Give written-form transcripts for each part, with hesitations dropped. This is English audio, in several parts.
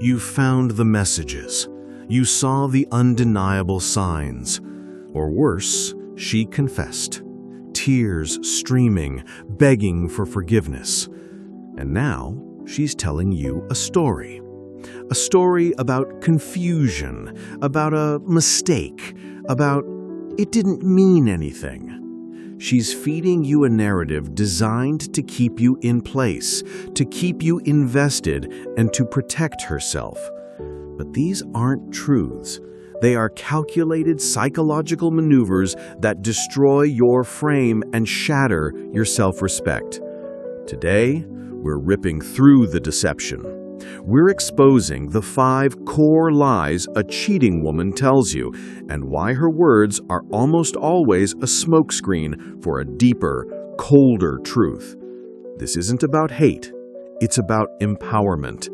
You found the messages. You saw the undeniable signs. Or worse, she confessed, tears streaming, begging for forgiveness. And now she's telling you a story. A story about confusion, about a mistake, about it didn't mean anything. She's feeding you a narrative designed to keep you in place, to keep you invested, and to protect herself. But these aren't truths. They are calculated psychological maneuvers that destroy your frame and shatter your self-respect. Today, we're ripping through the deception. We're exposing the 5 core lies a cheating woman tells you and why her words are almost always a smokescreen for a deeper, colder truth. This isn't about hate. It's about empowerment.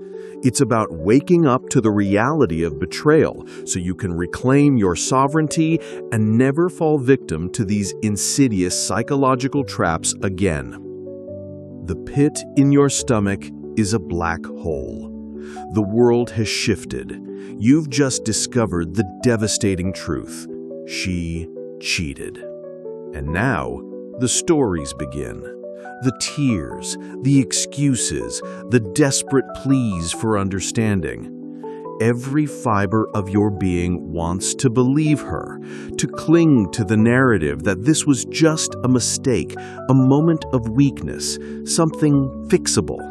It's about waking up to the reality of betrayal so you can reclaim your sovereignty and never fall victim to these insidious psychological traps again. The pit in your stomach is a black hole. The world has shifted. You've just discovered the devastating truth. She cheated. And now, the stories begin. The tears, the excuses, the desperate pleas for understanding. Every fiber of your being wants to believe her, to cling to the narrative that this was just a mistake, a moment of weakness, something fixable.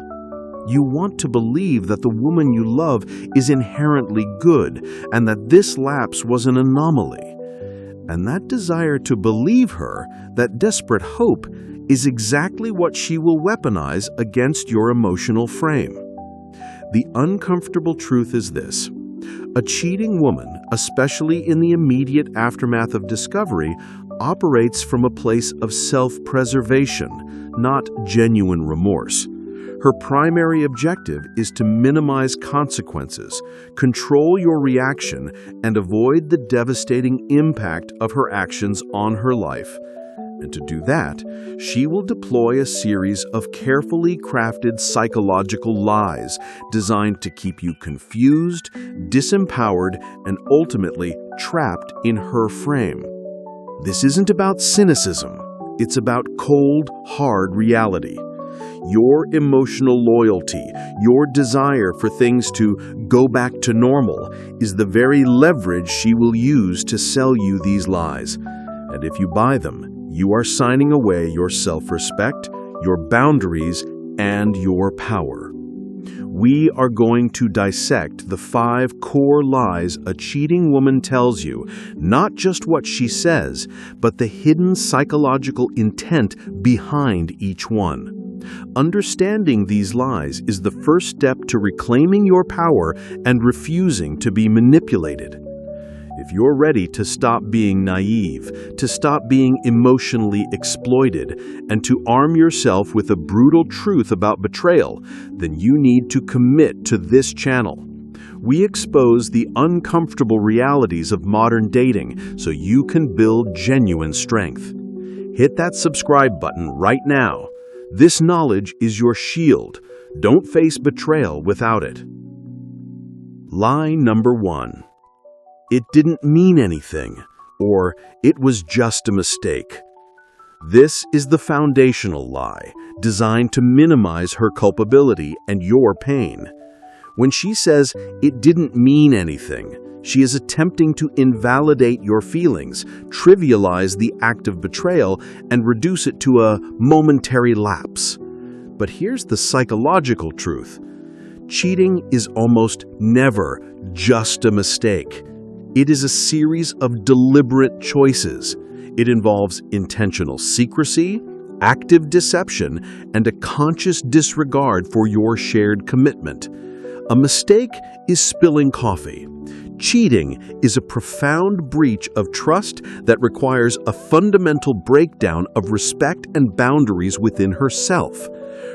You want to believe that the woman you love is inherently good and that this lapse was an anomaly. And that desire to believe her, that desperate hope, is exactly what she will weaponize against your emotional frame. The uncomfortable truth is this. A cheating woman, especially in the immediate aftermath of discovery, operates from a place of self-preservation, not genuine remorse. Her primary objective is to minimize consequences, control your reaction, and avoid the devastating impact of her actions on her life. And to do that, she will deploy a series of carefully crafted psychological lies designed to keep you confused, disempowered, and ultimately trapped in her frame. This isn't about cynicism. It's about cold, hard reality. Your emotional loyalty, your desire for things to go back to normal, is the very leverage she will use to sell you these lies. And if you buy them, you are signing away your self-respect, your boundaries, and your power. We are going to dissect the 5 core lies a cheating woman tells you, not just what she says, but the hidden psychological intent behind each one. Understanding these lies is the first step to reclaiming your power and refusing to be manipulated. If you're ready to stop being naive, to stop being emotionally exploited, and to arm yourself with a brutal truth about betrayal, then you need to commit to this channel. We expose the uncomfortable realities of modern dating so you can build genuine strength. Hit that subscribe button right now. This knowledge is your shield. Don't face betrayal without it. Lie number 1. It didn't mean anything, or it was just a mistake. This is the foundational lie, designed to minimize her culpability and your pain. When she says it didn't mean anything, she is attempting to invalidate your feelings, trivialize the act of betrayal, and reduce it to a momentary lapse. But here's the psychological truth. Cheating is almost never just a mistake. It is a series of deliberate choices. It involves intentional secrecy, active deception, and a conscious disregard for your shared commitment. A mistake is spilling coffee. Cheating is a profound breach of trust that requires a fundamental breakdown of respect and boundaries within herself.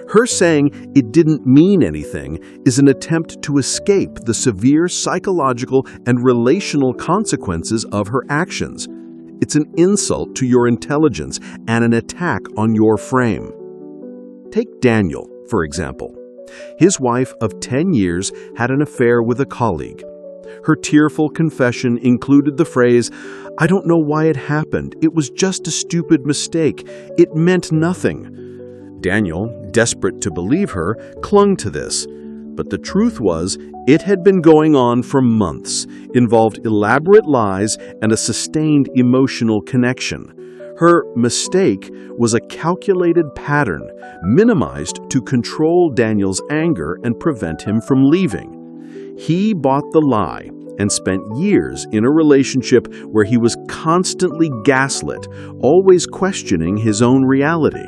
Her saying it didn't mean anything is an attempt to escape the severe psychological and relational consequences of her actions. It's an insult to your intelligence and an attack on your frame. Take Daniel, for example. His wife of 10 years had an affair with a colleague. Her tearful confession included the phrase, "I don't know why it happened. It was just a stupid mistake. It meant nothing." Daniel, desperate to believe her, clung to this. But the truth was, it had been going on for months, involved elaborate lies and a sustained emotional connection. Her mistake was a calculated pattern, minimized to control Daniel's anger and prevent him from leaving. He bought the lie and spent years in a relationship where he was constantly gaslit, always questioning his own reality.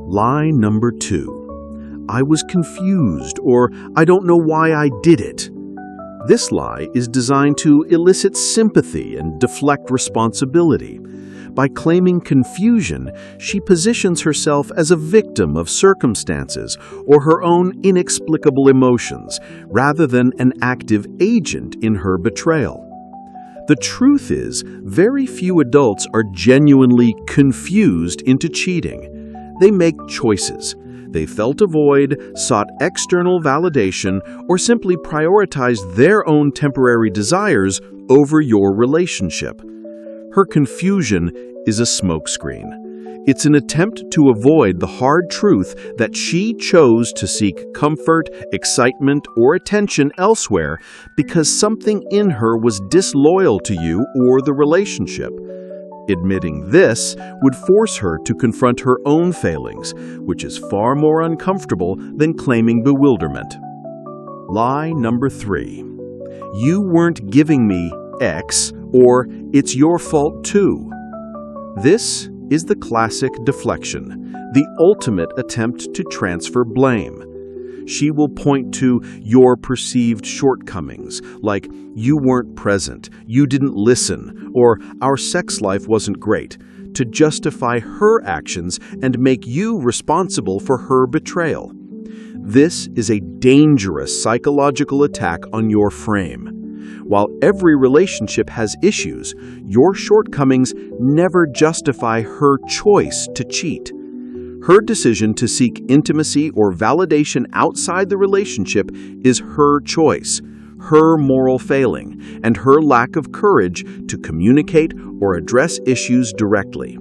Lie number 2. I was confused, or I don't know why I did it. This lie is designed to elicit sympathy and deflect responsibility. By claiming confusion, she positions herself as a victim of circumstances or her own inexplicable emotions, rather than an active agent in her betrayal. The truth is, very few adults are genuinely confused into cheating. They make choices. They felt a void, sought external validation, or simply prioritized their own temporary desires over your relationship. Her confusion is a smokescreen. It's an attempt to avoid the hard truth that she chose to seek comfort, excitement, or attention elsewhere because something in her was disloyal to you or the relationship. Admitting this would force her to confront her own failings, which is far more uncomfortable than claiming bewilderment. Lie number 3. You weren't giving me X, or it's your fault too. This is the classic deflection, the ultimate attempt to transfer blame. She will point to your perceived shortcomings, like you weren't present, you didn't listen, or our sex life wasn't great, to justify her actions and make you responsible for her betrayal. This is a dangerous psychological attack on your frame. While every relationship has issues, your shortcomings never justify her choice to cheat. Her decision to seek intimacy or validation outside the relationship is her choice, her moral failing, and her lack of courage to communicate or address issues directly.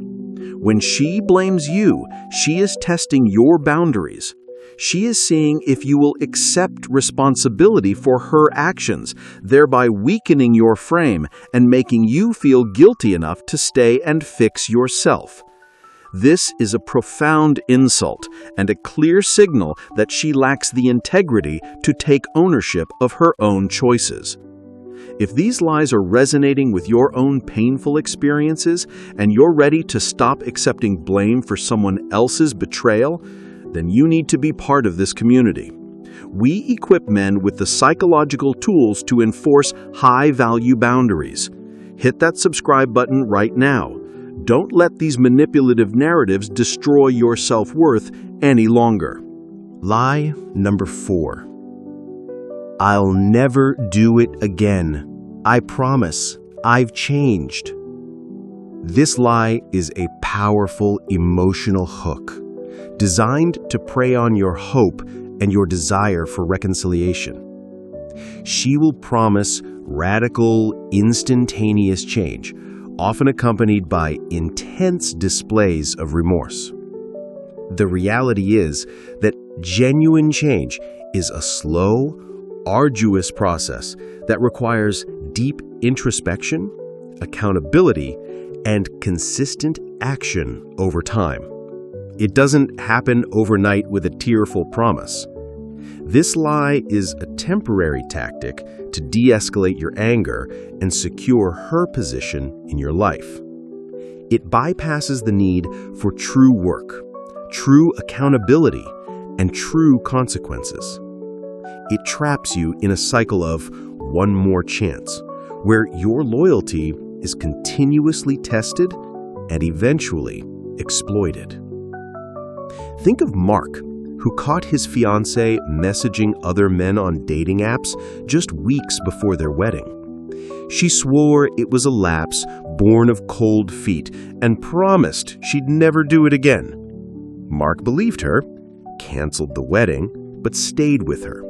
When she blames you, she is testing your boundaries. She is seeing if you will accept responsibility for her actions, thereby weakening your frame and making you feel guilty enough to stay and fix yourself. This is a profound insult and a clear signal that she lacks the integrity to take ownership of her own choices. If these lies are resonating with your own painful experiences and you're ready to stop accepting blame for someone else's betrayal, then you need to be part of this community. We equip men with the psychological tools to enforce high-value boundaries. Hit that subscribe button right now. Don't let these manipulative narratives destroy your self-worth any longer. Lie number 4. I'll never do it again. I promise. I've changed. This lie is a powerful emotional hook, designed to prey on your hope and your desire for reconciliation. She will promise radical, instantaneous change, often accompanied by intense displays of remorse. The reality is that genuine change is a slow, arduous process that requires deep introspection, accountability, and consistent action over time. It doesn't happen overnight with a tearful promise. This lie is a temporary tactic to de-escalate your anger and secure her position in your life. It bypasses the need for true work, true accountability, and true consequences. It traps you in a cycle of one more chance, where your loyalty is continuously tested and eventually exploited. Think of Mark, who caught his fiancée messaging other men on dating apps just weeks before their wedding. She swore it was a lapse born of cold feet and promised she'd never do it again. Mark believed her, canceled the wedding, but stayed with her.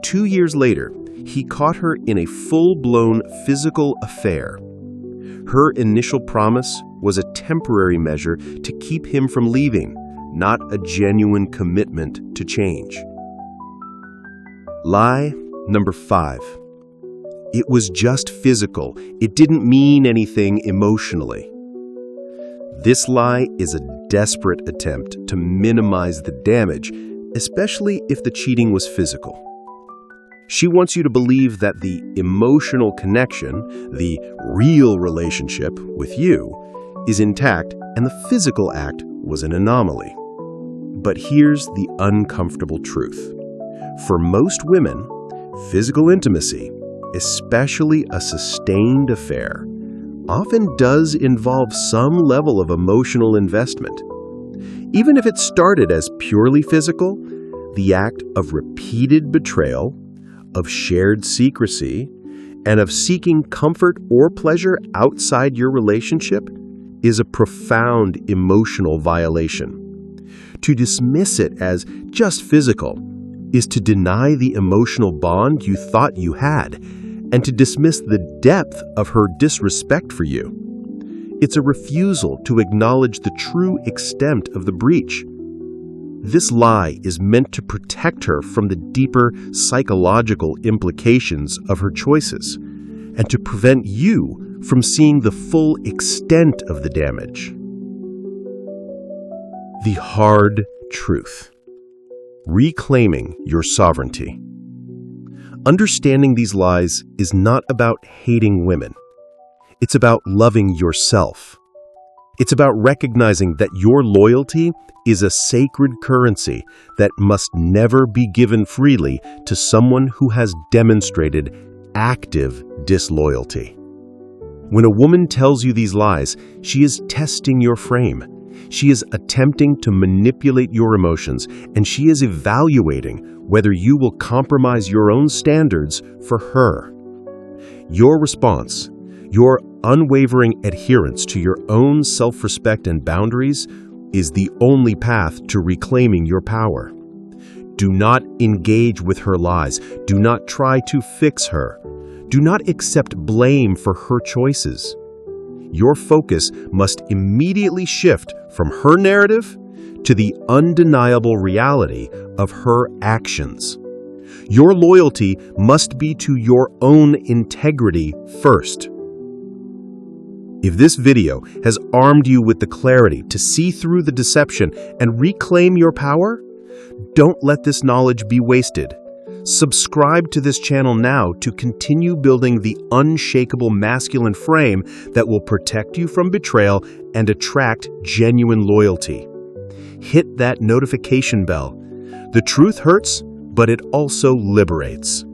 2 years later, he caught her in a full-blown physical affair. Her initial promise was a temporary measure to keep him from leaving, not a genuine commitment to change. Lie number 5. It was just physical. It didn't mean anything emotionally. This lie is a desperate attempt to minimize the damage, especially if the cheating was physical. She wants you to believe that the emotional connection, the real relationship with you, is intact and the physical act was an anomaly. But here's the uncomfortable truth. For most women, physical intimacy, especially a sustained affair, often does involve some level of emotional investment. Even if it started as purely physical, the act of repeated betrayal, of shared secrecy, and of seeking comfort or pleasure outside your relationship is a profound emotional violation. To dismiss it as just physical is to deny the emotional bond you thought you had, and to dismiss the depth of her disrespect for you. It's a refusal to acknowledge the true extent of the breach. This lie is meant to protect her from the deeper psychological implications of her choices, and to prevent you from seeing the full extent of the damage. The hard truth. Reclaiming your sovereignty. Understanding these lies is not about hating women. It's about loving yourself. It's about recognizing that your loyalty is a sacred currency that must never be given freely to someone who has demonstrated active disloyalty. When a woman tells you these lies, she is testing your frame. She is attempting to manipulate your emotions, and she is evaluating whether you will compromise your own standards for her. Your response, your unwavering adherence to your own self-respect and boundaries, is the only path to reclaiming your power. Do not engage with her lies. Do not try to fix her. Do not accept blame for her choices. Your focus must immediately shift from her narrative to the undeniable reality of her actions. Your loyalty must be to your own integrity first. If this video has armed you with the clarity to see through the deception and reclaim your power, don't let this knowledge be wasted. Subscribe to this channel now to continue building the unshakable masculine frame that will protect you from betrayal and attract genuine loyalty. Hit that notification bell. The truth hurts, but it also liberates.